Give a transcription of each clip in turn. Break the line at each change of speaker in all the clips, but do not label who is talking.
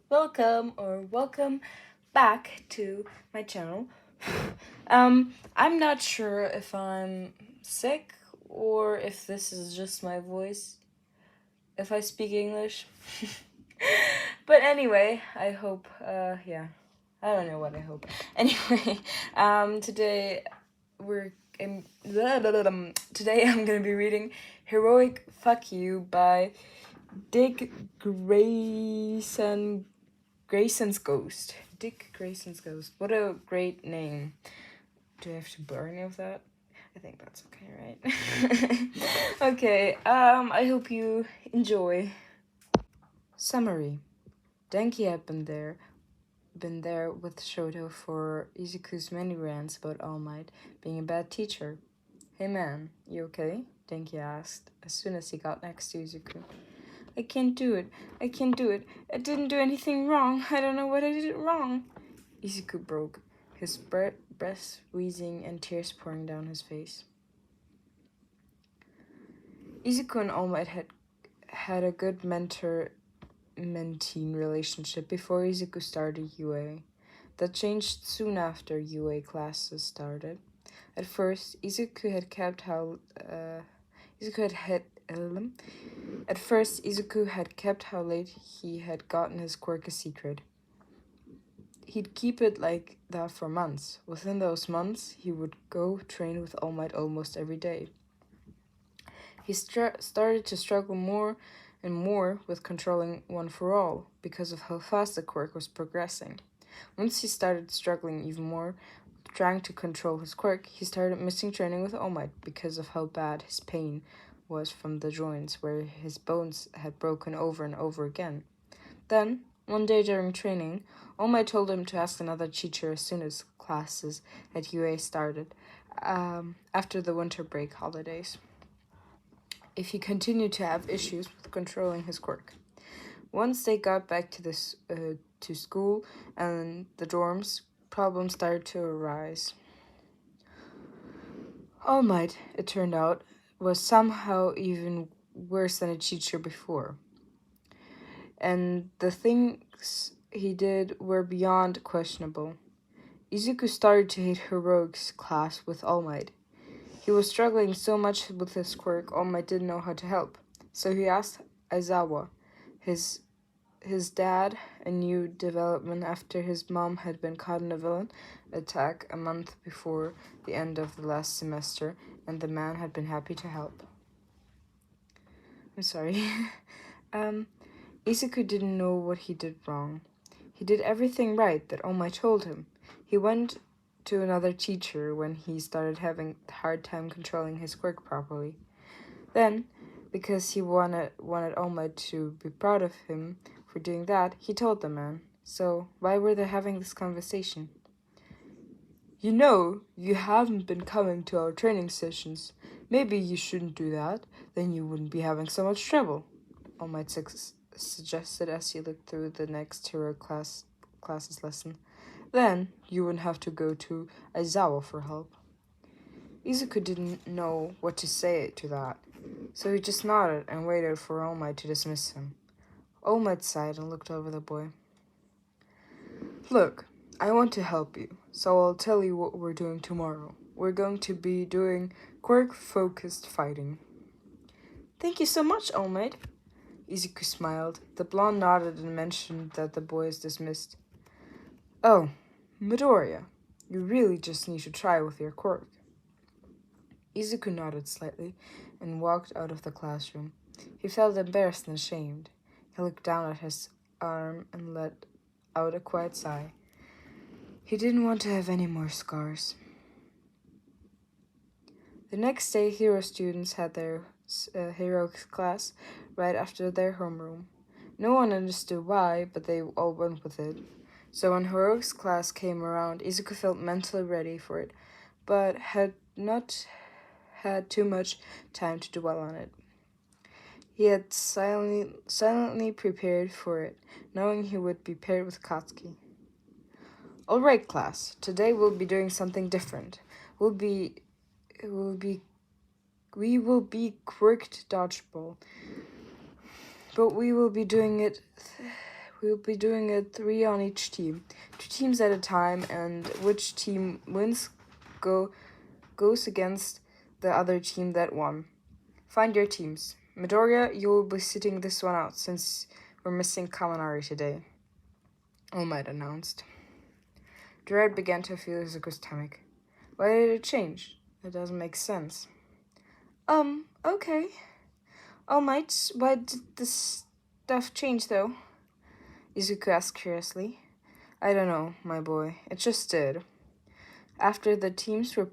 Welcome back to my channel. I'm not sure if I'm sick or if this is just my voice, if I speak English. But anyway, I hope, yeah, I don't know what I hope. Anyway, today today I'm gonna be reading Heroic Fuck You by Dick Grayson's Ghost. Dick Grayson's Ghost. What a great name. Do I have to blur any of that? I think that's okay, right? Okay, I hope you enjoy. Summary. Denki had been there with Shoto for Izuku's many rants about All Might being a bad teacher. Hey man, you okay? Denki asked as soon as he got next to Izuku. I can't do it. I didn't do anything wrong. I don't know what I did wrong. Izuku broke, his breath wheezing and tears pouring down his face. Izuku and All Might had a good mentor-mentee relationship before Izuku started UA. That changed soon after UA classes started. At first, Izuku had kept how late he had gotten his quirk a secret. He'd keep it like that for months. Within those months, he would go train with All Might almost every day. He started to struggle more and more with controlling One for All because of how fast the quirk was progressing. Once he started struggling even more, trying to control his quirk, he started missing training with All Might because of how bad his pain was from the joints where his bones had broken over and over again. Then, one day during training, All Might told him to ask another teacher as soon as classes at UA started, after the winter break holidays, if he continued to have issues with controlling his quirk. Once they got back to school and the dorms, problems started to arise. All Might, it turned out, was somehow even worse than a teacher before. And the things he did were beyond questionable. Izuku started to hate Heroic's class with All Might. He was struggling so much with his quirk, All Might didn't know how to help. So he asked Aizawa, his dad, a new development after his mom had been caught in a villain attack a month before the end of the last semester, and the man had been happy to help. I'm sorry. Izuku didn't know what he did wrong. He did everything right that All Might told him. He went to another teacher when he started having a hard time controlling his quirk properly. Then, because he wanted All Might to be proud of him for doing that, he told the man. So, why were they having this conversation? You know, you haven't been coming to our training sessions. Maybe you shouldn't do that, then you wouldn't be having so much trouble, All Might suggested as he looked through the next hero classes lesson. Then you wouldn't have to go to Aizawa for help. Izuku didn't know what to say to that, so he just nodded and waited for All Might to dismiss him. All Might sighed and looked over the boy. Look, I want to help you, so I'll tell you what we're doing tomorrow. We're going to be doing quirk-focused fighting. Thank you so much, All Might. Izuku smiled. The blonde nodded and mentioned that the boy is dismissed. Oh, Midoriya, you really just need to try with your quirk. Izuku nodded slightly and walked out of the classroom. He felt embarrassed and ashamed. He looked down at his arm and let out a quiet sigh. He didn't want to have any more scars. The next day, hero students had their heroics class right after their homeroom. No one understood why, but they all went with it. So when heroics class came around, Izuku felt mentally ready for it, but had not had too much time to dwell on it. He had silently prepared for it, knowing he would be paired with Katsuki. All right, class. Today we'll be doing something different. We will be quirked dodgeball, but we will be doing it We'll be doing it 3 on each team. 2 teams at a time, and which team wins goes against the other team that won. Find your teams. Midoriya, you will be sitting this one out since we're missing Kaminari today, All Might announced. Dread began to feel Izuku's stomach. Why did it change? It doesn't make sense. Okay. All Might, why did this stuff change though? Izuku asked curiously. I don't know, my boy. It just did. After the teams were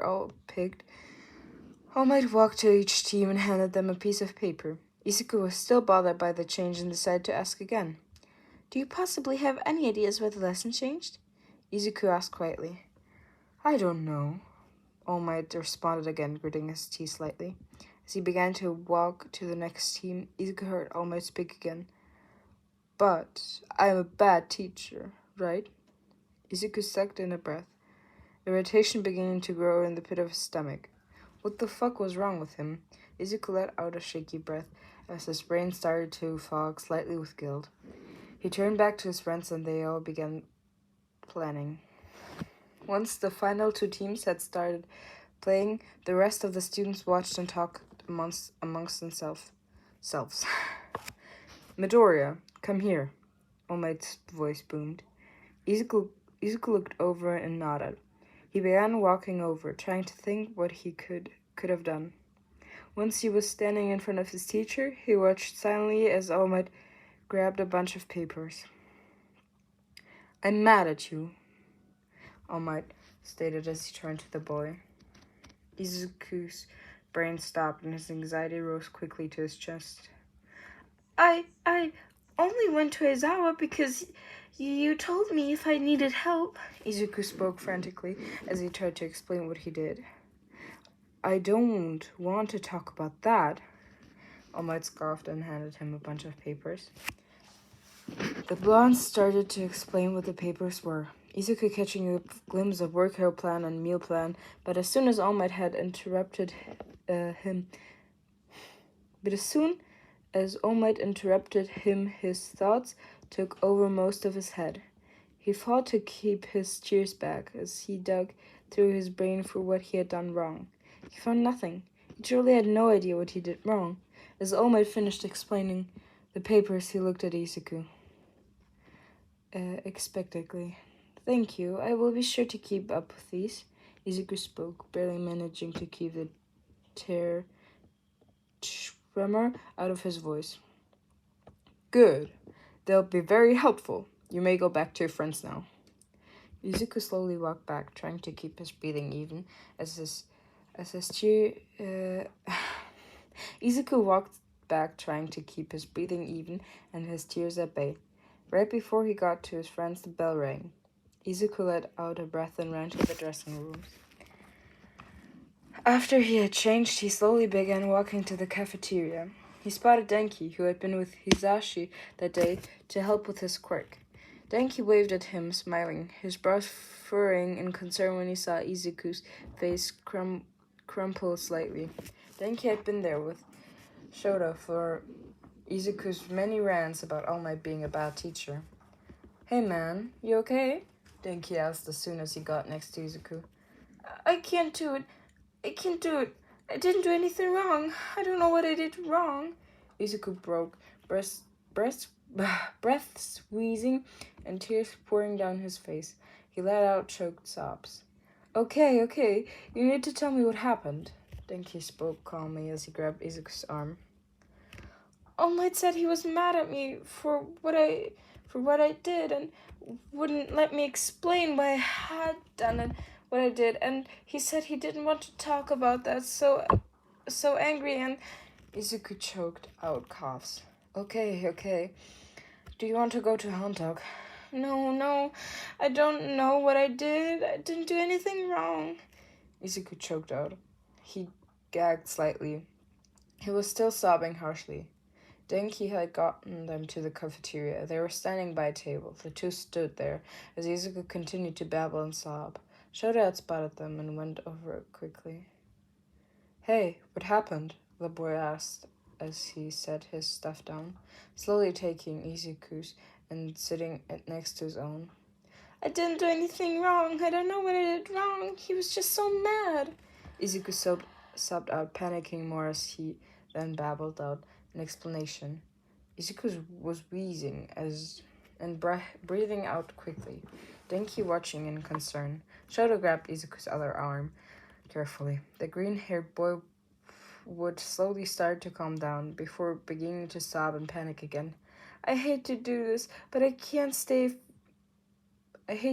all picked, All Might walked to each team and handed them a piece of paper. Izuku was still bothered by the change and decided to ask again. Do you possibly have any ideas why the lesson changed? Izuku asked quietly. I don't know. All Might responded again, gritting his teeth slightly. As he began to walk to the next team, Izuku heard All Might speak again. But I'm a bad teacher, right? Izuku sucked in a breath, irritation beginning to grow in the pit of his stomach. What the fuck was wrong with him? Izuku let out a shaky breath as his brain started to fog slightly with guilt. He turned back to his friends and they all began planning. Once the final 2 teams had started playing, the rest of the students watched and talked amongst themselves. Midoriya, come here, All Might's voice boomed. Izuku looked over and nodded. He began walking over, trying to think what he could have done. Once he was standing in front of his teacher, he watched silently as All Might grabbed a bunch of papers. I'm mad at you, All Might stated as he turned to the boy. Izuku's brain stopped and his anxiety rose quickly to his chest. I only went to Aizawa because you told me if I needed help, Izuku spoke frantically as he tried to explain what he did. I don't want to talk about that, All Might scoffed and handed him a bunch of papers. The blonde started to explain what the papers were, Izuku catching a glimpse of workout plan and meal plan, but as soon as All Might had interrupted him, his thoughts took over most of his head. He fought to keep his tears back as he dug through his brain for what he had done wrong. He found nothing. He truly had no idea what he did wrong. As All Might finished explaining the papers, he looked at Izuku expectantly. Thank you. I will be sure to keep up with these, Izuku spoke, barely managing to keep the tremor out of his voice. Good. They'll be very helpful. You may go back to your friends now. Izuku slowly walked back, trying to keep his breathing even, Izuku walked back, trying to keep his breathing even and his tears at bay. Right before he got to his friends, the bell rang. Izuku let out a breath and ran to the dressing room. After he had changed, he slowly began walking to the cafeteria. He spotted Denki, who had been with Hisashi that day to help with his quirk. Denki waved at him, smiling, his brows furrowing in concern when he saw Izuku's face crumple slightly. Denki had been there with Shoto for Izuku's many rants about All Might being a bad teacher. Hey man, you okay? Denki asked as soon as he got next to Izuku. I can't do it. I didn't do anything wrong. I don't know what I did wrong. Izuku broke, breath wheezing and tears pouring down his face. He let out choked sobs. Okay, you need to tell me what happened. Denki spoke calmly as he grabbed Izuku's arm. All Might said he was mad at me for what I did and wouldn't let me explain why I had done it, what I did, and he said he didn't want to talk about that, so angry, and Izuku choked out coughs. Okay. Do you want to go to Hantok? No, I don't know what I did. I didn't do anything wrong. Izuku choked out. He gagged slightly. He was still sobbing harshly. Denki had gotten them to the cafeteria. They were standing by a table. The two stood there as Izuku continued to babble and sob. Shoto had spotted them and went over quickly. Hey, what happened? The boy asked. as he set his stuff down, slowly taking Izuku's and sitting it next to his own. I didn't do anything wrong. I don't know what I did wrong. He was just so mad. Izuku sobbed out, panicking more as he then babbled out an explanation. Izuku was wheezing and breathing out quickly. Denki watching in concern. Shoto grabbed Izuku's other arm carefully. The green-haired boy would slowly start to calm down before beginning to sob and panic again. I hate to do this, but I can't stay if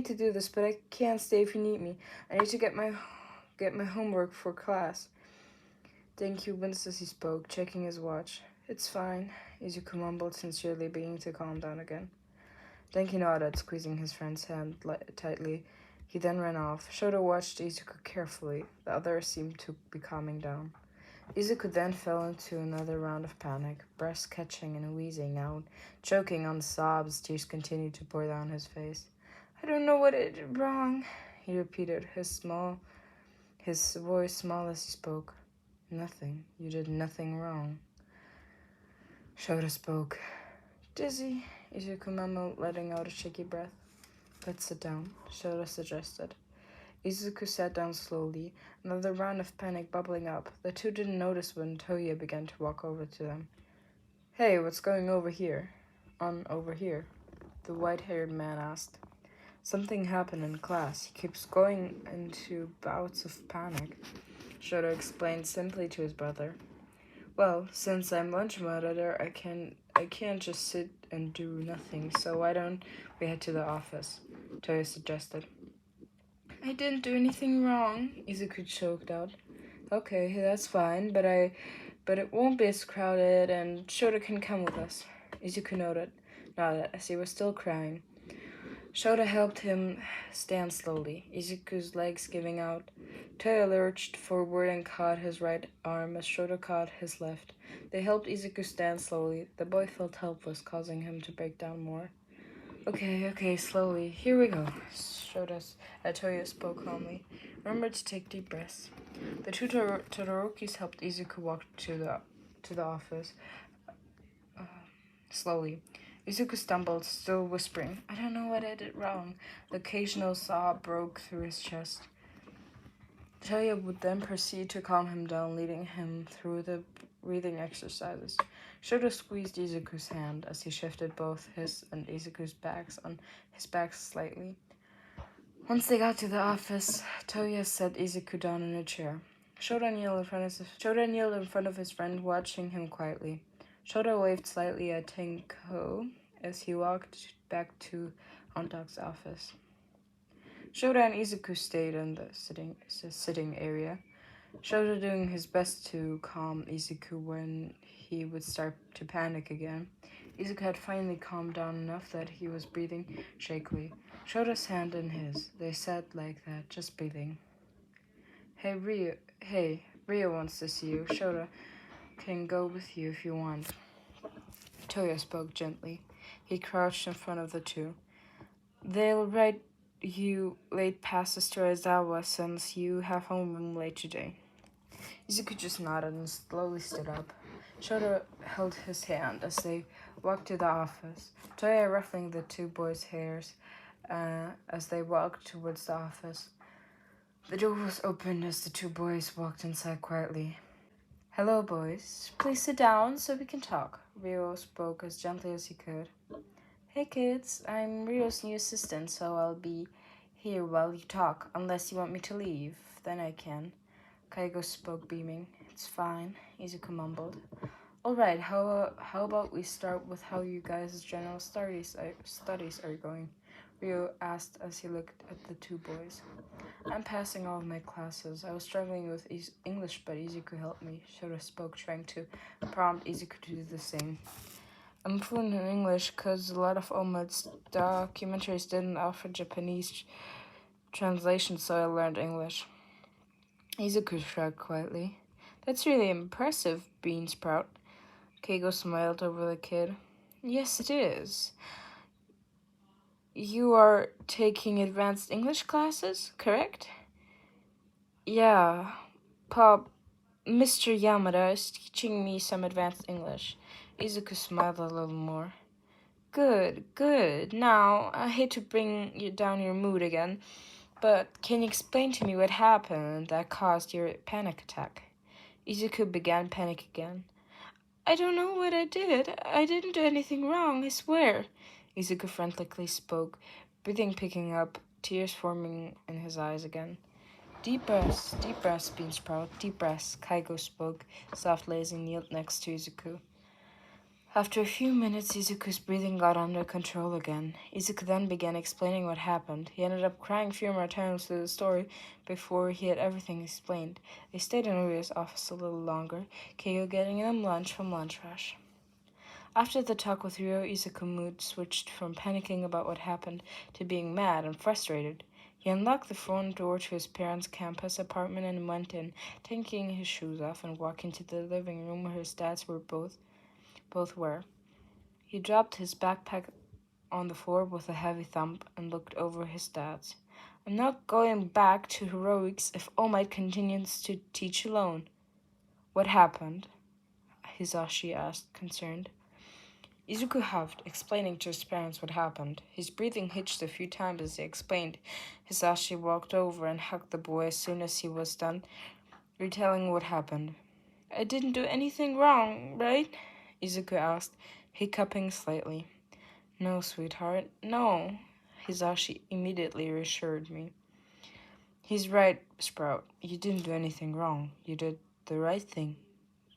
you need me. I need to get my homework for class. Denki winced as he spoke, checking his watch. It's fine, Izuku mumbled sincerely, beginning to calm down again. Denki nodded, squeezing his friend's hand tightly. He then ran off. Shoto watched Izuku carefully. The others seemed to be calming down. Izuku then fell into another round of panic, breath catching and wheezing out, choking on sobs. Tears continued to pour down his face. I don't know what I did wrong, he repeated, his voice small as he spoke. Nothing. You did nothing wrong. Shoto spoke. Dizzy, Izuku mumbled, letting out a shaky breath. Let's sit down, Shoto suggested. Izuku sat down slowly, another round of panic bubbling up. The two didn't notice when Toya began to walk over to them. Hey, what's going over here? Over here, the white-haired man asked. Something happened in class. He keeps going into bouts of panic, Shoto explained simply to his brother. Well, since I'm lunch monitor, I can't just sit and do nothing, so why don't we head to the office? Toya suggested. I didn't do anything wrong, Izuku choked out. Okay, that's fine, but it won't be as crowded, and Shoto can come with us. Izuku nodded as he was still crying. Shoto helped him stand slowly, Izuku's legs giving out. Toya lurched forward and caught his right arm as Shoto caught his left. They helped Izuku stand slowly. The boy felt helpless, causing him to break down more. Okay, slowly. Here we go, Toya spoke calmly. Remember to take deep breaths. The two Todorokis helped Izuku walk to the office. Slowly. Izuku stumbled, still whispering, I don't know what I did wrong. The occasional sob broke through his chest. Toya would then proceed to calm him down, leading him through the breathing exercises. Shoto squeezed Izuku's hand as he shifted both his and Izuku's backs on his back slightly. Once they got to the office, Toya set Izuku down in a chair. Shoto kneeled in front of his friend, watching him quietly. Shoto waved slightly at Tenko as he walked back to Hontak's office. Shoto and Izuku stayed in the sitting area, Shoto doing his best to calm Izuku when he would start to panic again. Izuku had finally calmed down enough that he was breathing shakily. Shoto's hand in his. They sat like that, just breathing. Hey, Rio wants to see you. Shoto can go with you if you want. Toya spoke gently. He crouched in front of the two. They'll write you late past Sister Aizawa since you have homeroom late today. Izuku just nodded and slowly stood up. Shoto held his hand as they walked to the office, Toya ruffling the two boys' hairs as they walked towards the office. The door was opened as the two boys walked inside quietly. Hello, boys. Please sit down so we can talk. Rio spoke as gently as he could. Hey, kids. I'm Rio's new assistant, so I'll be here while you talk. Unless you want me to leave, then I can. Kaigo spoke, beaming. It's fine, Izuku mumbled. Alright, how about we start with how you guys' general studies are going? Rio asked as he looked at the two boys. I'm passing all of my classes. I was struggling with English, but Izuku helped me. Shoto spoke, trying to prompt Izuku to do the same. I'm fluent in English because a lot of Omad's documentaries didn't offer Japanese translation, so I learned English. Izuku shrugged quietly. That's really impressive, Beansprout. Keigo smiled over the kid. Yes, it is. You are taking advanced English classes, correct? Yeah, Pop Mr. Yamada is teaching me some advanced English. Izuku smiled a little more. Good, good. Now, I hate to bring you down your mood again, but can you explain to me what happened that caused your panic attack? Izuku began panic again. I don't know what I did. I didn't do anything wrong, I swear. Izuku frantically spoke, breathing picking up, tears forming in his eyes again. Deep breaths, Beansprout, deep breaths, Kaigo spoke, softly as he kneeled next to Izuku. After a few minutes, Izuku's breathing got under control again. Izuku then began explaining what happened. He ended up crying a few more times through the story before he had everything explained. They stayed in Uria's office a little longer, Keigo getting them lunch from Lunch Rush. After the talk with Ryo, Izuku's mood switched from panicking about what happened to being mad and frustrated. He unlocked the front door to his parents' campus apartment and went in, taking his shoes off and walking to the living room where his dads both were. He dropped his backpack on the floor with a heavy thump and looked over his dads. I'm not going back to heroics if All Might continues to teach alone. What happened? Hisashi asked, concerned. Izuku huffed, explaining to his parents what happened. His breathing hitched a few times as he explained. Hisashi walked over and hugged the boy as soon as he was done retelling what happened. I didn't do anything wrong, right? Izuku asked, hiccuping slightly. No, sweetheart, no. Hisashi immediately reassured me. He's right, Sprout. You didn't do anything wrong. You did the right thing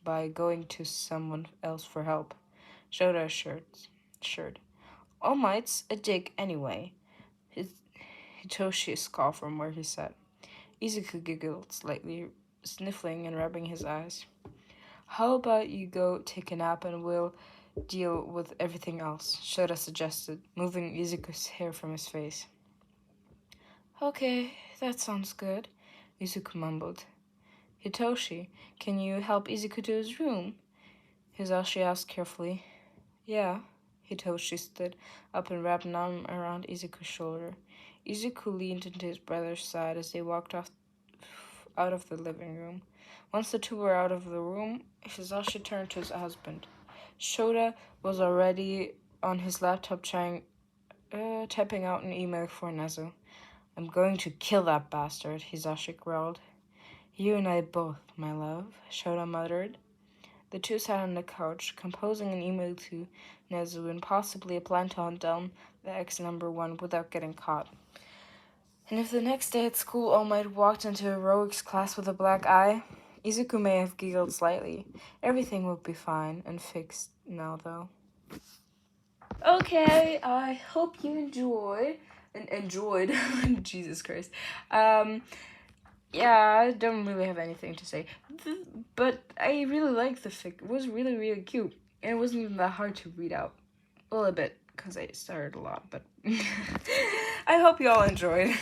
by going to someone else for help. Shota assured. All Might's a dick anyway. Hitoshi scoffed from where he sat. Izuku giggled slightly, sniffling and rubbing his eyes. How about you go take a nap and we'll deal with everything else, Shota suggested, moving Izuku's hair from his face. Okay, that sounds good, Izuku mumbled. Hitoshi, can you help Izuku to his room? Hisashi asked carefully. Yeah. Hitoshi stood up and wrapped an arm around Izuku's shoulder. Izuku leaned into his brother's side as they walked out of the living room. Once the two were out of the room, Hisashi turned to his husband. Shota was already on his laptop typing out an email for Nezu. I'm going to kill that bastard, Hisashi growled. You and I both, my love, Shota muttered. The two sat on the couch, composing an email to Nezu and possibly a plan to hunt down the ex-1 without getting caught. And if the next day at school All Might walked into heroics class with a black eye, Izuku may have giggled slightly. Everything would be fine and fixed now, though. Okay, I hope you enjoyed. Jesus Christ. Yeah, I don't really have anything to say. But I really liked the fic. It was really, really cute. And it wasn't even that hard to read out. Well, a bit, because I started a lot, but I hope you all enjoyed.